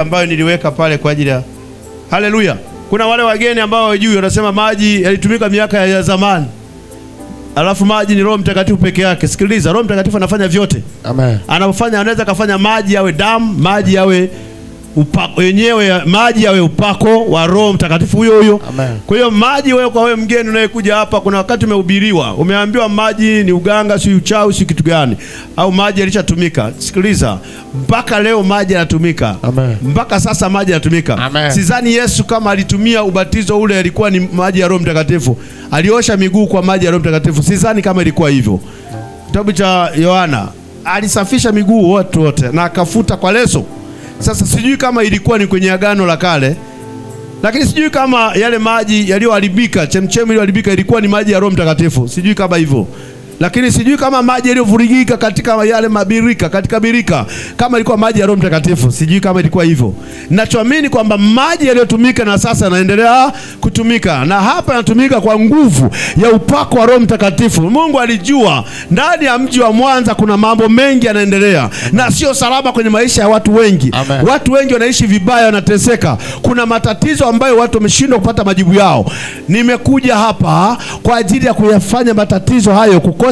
ambayo niliweka pale kwa ajili ya haleluya. Kuna wale wageni ambao hawajui, wanasema maji yalitumika miaka ya zamani. Alafu maji ni Roho Mtakatifu peke yake. Sikiliza, Roho Mtakatifu anafanya vyote. Amen. Anafanya, anaweza kufanya maji yawe damu, maji yawe upako yenyewe, maji yawe upako wa Roho Mtakatifu huyo huyo. Amen. Kwa hiyo maji, wewe kwa wewe mgeni unayekuja hapa, kuna wakati umehubiriwa, umeambiwa maji ni uganga, si uchawi, si kitu gani, au maji yalishatumika. Sikiliza, mpaka leo maji yanatumika. Amen. Mpaka sasa maji yanatumika. Sidhani Yesu kama alitumia ubatizo ule alikuwa ni maji ya Roho Mtakatifu, aliosha miguu kwa maji ya Roho Mtakatifu. Sidhani kama ilikuwa hivyo. Kitabu cha Yohana, alisafisha miguu wote na akafuta kwa leso. Sasa sijui kama ilikuwa ni kwenye Agano la Kale, lakini sijui kama yale maji yaliyoharibika, chemchemi iliyoharibika ilikuwa ni maji ya Roho Mtakatifu. Sijui kama hivyo. Lakini sijui kama maji yaliyovurugika katika yale mabirika, katika birika, kama ilikuwa maji ya Roho Mtakatifu. Sijui kama ilikuwa hivyo. Ninachoamini kwamba maji yaliyotumika na sasa yanaendelea kutumika, na hapa yanatumika kwa nguvu ya upako wa Roho Mtakatifu. Mungu alijua ndani ya mji wa Mwanza kuna mambo mengi yanaendelea, na sio salama kwenye maisha ya watu wengi. Amen. Watu wengi wanaishi vibaya, wanateseka. Kuna matatizo ambayo watu wameshindwa kupata majibu yao. Nimekuja hapa kwa ajili ya kuyafanya matatizo hayo kukosa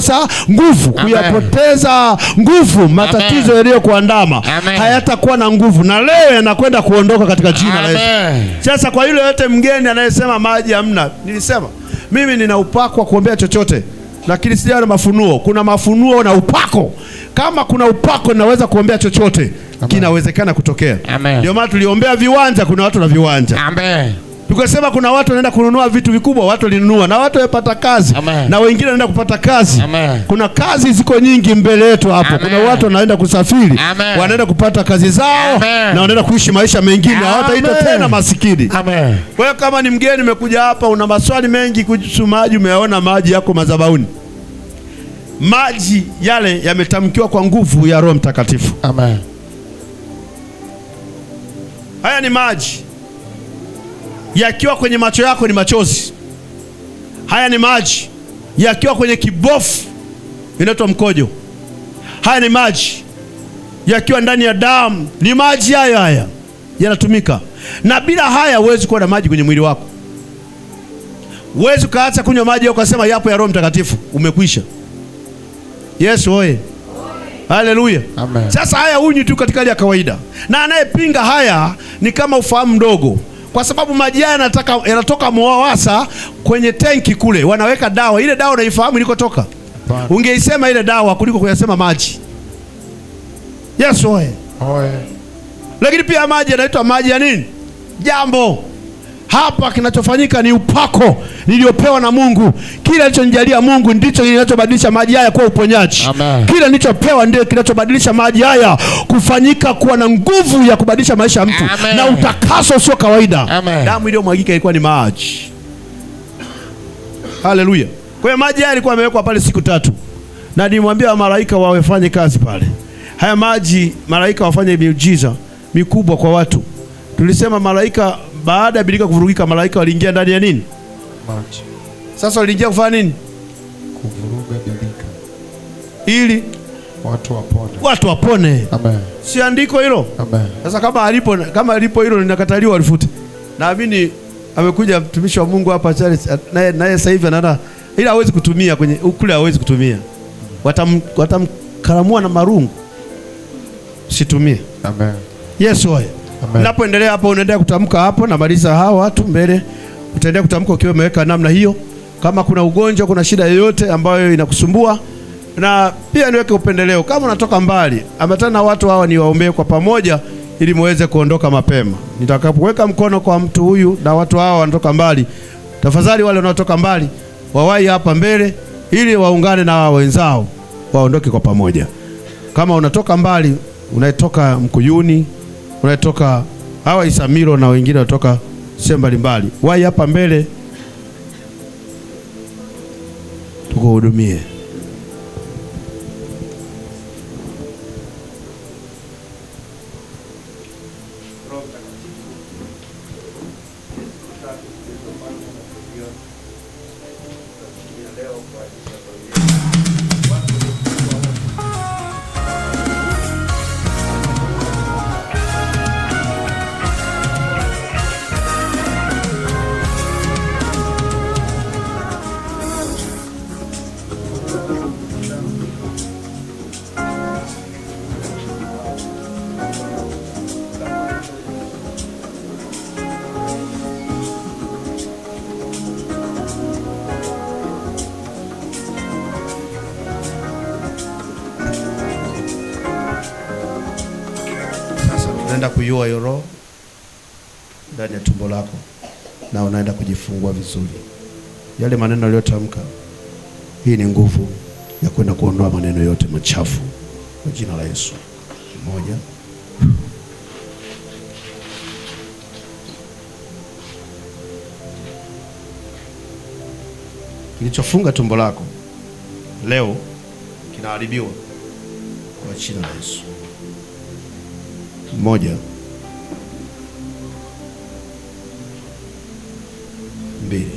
nguvu, kuyapoteza nguvu. Matatizo yaliyokuandama hayatakuwa na nguvu, na leo yanakwenda kuondoka katika jina la Yesu. Sasa kwa yule yote mgeni anayesema maji hamna, nilisema mimi nina upako wa kuombea chochote, lakini sijawa na mafunuo. Kuna mafunuo na upako. Kama kuna upako ninaweza kuombea chochote. Kinawezekana kutokea. Ndio maana tuliombea viwanja, kuna watu na viwanja. Amen. Tukasema kuna watu wanaenda kununua vitu vikubwa, watu walinunua, na watu wapata kazi. Amen. Na wengine wanaenda kupata kazi. Amen. Kuna kazi ziko nyingi mbele yetu hapo. Amen. Kuna watu wanaenda kusafiri. Amen. Wanaenda kupata kazi zao. Amen. Na wanaenda kuishi maisha mengine, hawataitwa tena masikini. Amen. Kwa hiyo kama ni mgeni umekuja hapa, una maswali mengi kuhusu maji, umeona maji yako madhabahuni. Maji yale yametamkiwa kwa nguvu ya Roho Mtakatifu. Amen. Haya ni maji. Yakiwa kwenye macho yako ni machozi. Haya ni maji. Yakiwa kwenye kibofu inaitwa mkojo. Haya ni maji. Yakiwa ndani ya damu ni maji haya yanatumika. Na bila haya huwezi kuwa na maji kwenye mwili wako. Huwezi ukaacha kunywa maji ukasema yapo ya Roho Mtakatifu, umekwisha. Yesu oye. Haleluya. Amen. Sasa haya hunywi tu katika hali ya kawaida. Na anayepinga haya ni kama ufahamu mdogo. Kwa sababu maji haya yanatoka Mwawasa kwenye tenki kule, wanaweka dawa. Ile dawa unaifahamu ilikotoka? Ungeisema ile dawa kuliko kuyasema maji. Yesu oye. Oye. Lakini pia maji yanaitwa maji ya nini? Jambo. Hapa kinachofanyika ni upako niliopewa na Mungu. Kile alichonijalia Mungu ndicho kinachobadilisha maji haya kuwa uponyaji. Kile nilichopewa ndio kinachobadilisha maji haya kufanyika kuwa na nguvu ya kubadilisha maisha ya mtu. Amen. Na utakaso sio kawaida. Amen. Damu iliyomwagika ilikuwa ni maji. Haleluya. Kwa hiyo maji haya yalikuwa yamewekwa pale siku 3. Na nilimwambia malaika wafanye kazi pale. Haya maji malaika wafanye miujiza mikubwa kwa watu. Tulisema malaika baada ya birika kuvurugika, malaika waliingia ndani ya nini? Maji. Sasa waliingia kufanya nini? Kuvuruga birika. Ili watu wapone. Amen. Si andiko hilo? Amen. Sasa kama alipo hilo linakataliwa, walifute. Naamini amekuja mtumishi wa Mungu hapa Charles, naye sasa hivi anaenda, ila hawezi kutumia kwenye kule, hawezi kutumia. Watamkaramua na marungu. Situmie. Amen. Yesu oye. Unapoendelea hapo, unaendelea kutamka hapo, na maliza hao watu mbele. Utaendelea kutamka ukiwa umeweka namna hiyo. Kama kuna ugonjwa, kuna shida yoyote ambayo inakusumbua, na pia niweke upendeleo. Kama unatoka mbali, ambatana na watu hawa niwaombee kwa pamoja ili muweze kuondoka mapema. Nitakapoweka mkono kwa mtu huyu na watu hawa wanatoka mbali, tafadhali wale wanaotoka mbali wawahi hapa mbele ili waungane na wenzao waondoke kwa pamoja. Kama unatoka mbali, unatoka Mkuyuni, unatoka hawa Isamilo na wengine wanatoka sehemu mbalimbali, wahi hapa mbele tukuhudumie. Naenda kuiua hiyo roho ndani ya tumbo lako na unaenda kujifungua vizuri. Yale maneno aliyotamka, hii ni nguvu ya kwenda kuondoa maneno yote machafu kwa jina la Yesu. Moja. Kilichofunga tumbo lako leo kinaharibiwa kwa jina la Yesu. Moja. Mbili.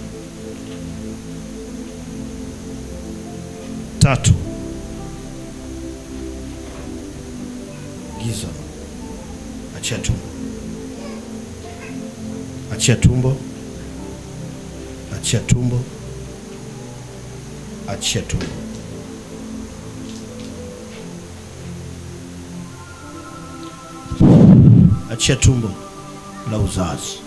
Tatu. Giza. Achia tumbo. Achia tumbo. Achia tumbo. Achia tumbo. Achia tumbo la uzazi.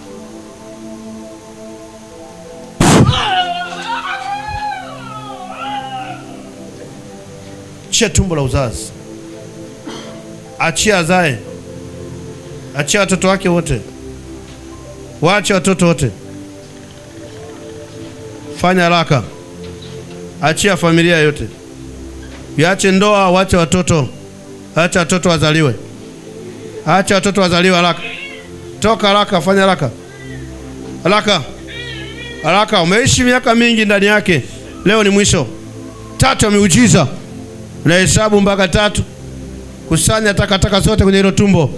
Achia tumbo la uzazi. Achia azae. Achia watoto wake wote. Waache watoto wote. Fanya haraka. Achia familia yote. Iache ndoa, waache watoto. Acha watoto wazaliwe. Acha watoto wazaliwe haraka. Toka haraka, fanya haraka. Haraka. Haraka, umeishi miaka mingi ndani yake. Leo ni mwisho. 3 ya miujiza. Na hesabu mpaka 3. Kusanya takataka zote kwenye hilo tumbo.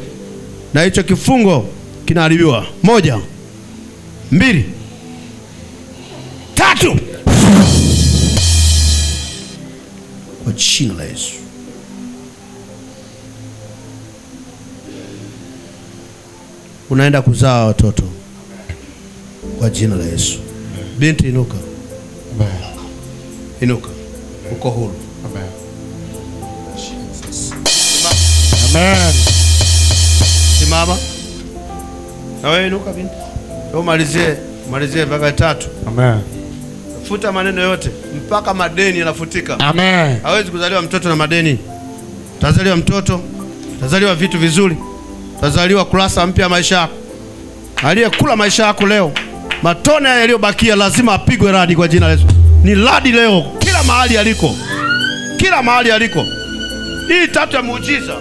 Na hicho kifungo kinaharibiwa. 1, 2, 3. Kwa jina la Yesu. Unaenda kuzaa watoto kwa jina la Yesu. Binti, inuka. Amen. Inuka. Uko huru. Amen. Amen. Simama. Na wewe inuka binti. Malizie mpaka 3. Amen. Futa maneno yote mpaka madeni yanafutika. Amen. Hawezi kuzaliwa mtoto na madeni. Tazaliwa mtoto, tazaliwa vitu vizuri. Tazaliwa kurasa mpya maisha yako. Aliyekula maisha yako leo, matone yaliyobakia lazima apigwe radi kwa jina la Yesu. Ni radi leo kila mahali aliko. Kila mahali aliko. Hii 3 ya muujiza.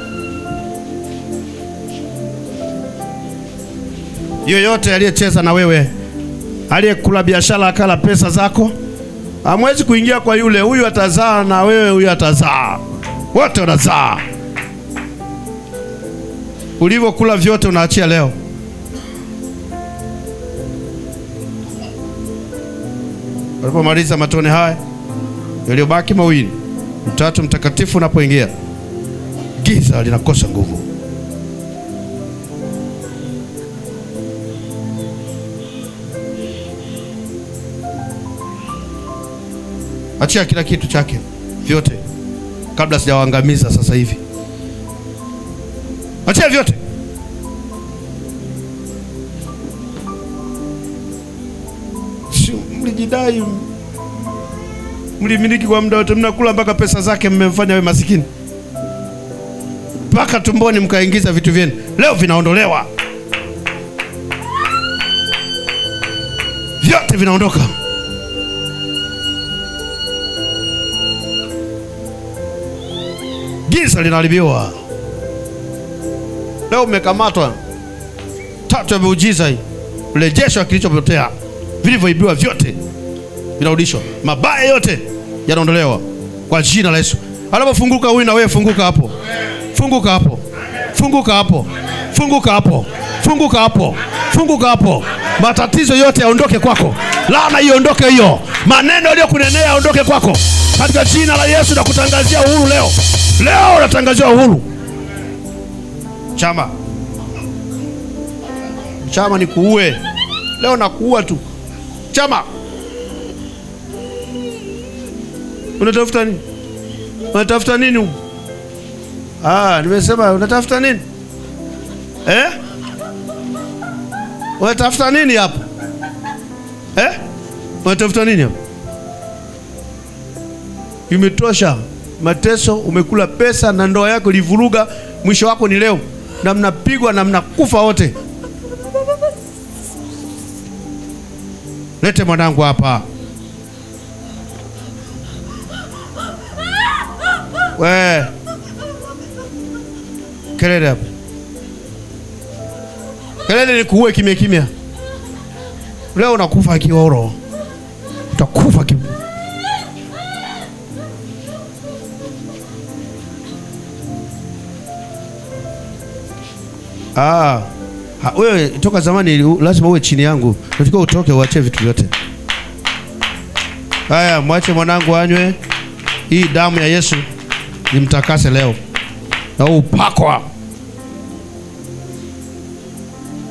Yoyote aliyecheza na wewe, aliyekula biashara akala pesa zako, hamwezi kuingia kwa yule. Huyu atazaa na wewe, huyu atazaa. Wote wanazaa. Ulivyokula vyote unaachia leo. Walipomaliza matone haya yaliyobaki mawili, Utatu Mtakatifu unapoingia, giza linakosa nguvu. Achia kila kitu chake vyote kabla sijawaangamiza sasa hivi. Achia vyote. Mlijidai, mlimiliki kwa muda wote, mnakula mpaka pesa zake, mmemfanya wewe masikini. Mpaka tumboni mkaingiza vitu vyenu. Leo vinaondolewa. Vyote vinaondoka. Giza linaharibiwa. Leo umekamatwa. 3 ya muujiza hii. Urejesho kilichopotea. Vilivyoibiwa vyote vinarudishwa. Mabaya yote yanaondolewa kwa jina la Yesu. Anapofunguka huyu na wewe funguka hapo. Funguka hapo. Funguka hapo. Funguka hapo. Funguka hapo. Funguka hapo. Matatizo yote yaondoke kwako. Laana iondoke hiyo. Maneno yaliyokunenea yaondoke kwako. Katika jina la Yesu nakutangazia uhuru leo. Leo natangazia uhuru. Chama ni kuue. Leo nakuua tu. Chama. Unatafuta nini? Unatafuta nini? Nimesema unatafuta nini? Unatafuta nini hapa? Unatafuta nini hapa? Imetosha. Mateso, umekula pesa na ndoa yako ilivuruga, mwisho wako ni leo. na mnapigwa na mnakufa wote. Lete mwanangu hapa. We, kelele hapa. Kelele ni kuue kimya kimya. Leo unakufa kioro. Utakufa kimya. Wewe toka zamani lazima uwe chini yangu. Unatakiwa utoke uache vitu vyote. Haya, mwache mwanangu anywe. Hii damu ya Yesu nimtakase leo. Na upakwa.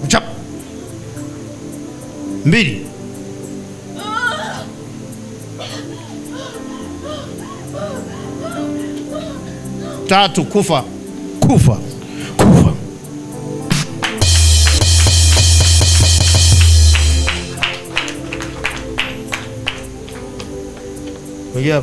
Chap. 2. Tatu, kufa. Kufa. Kufa. Yeah.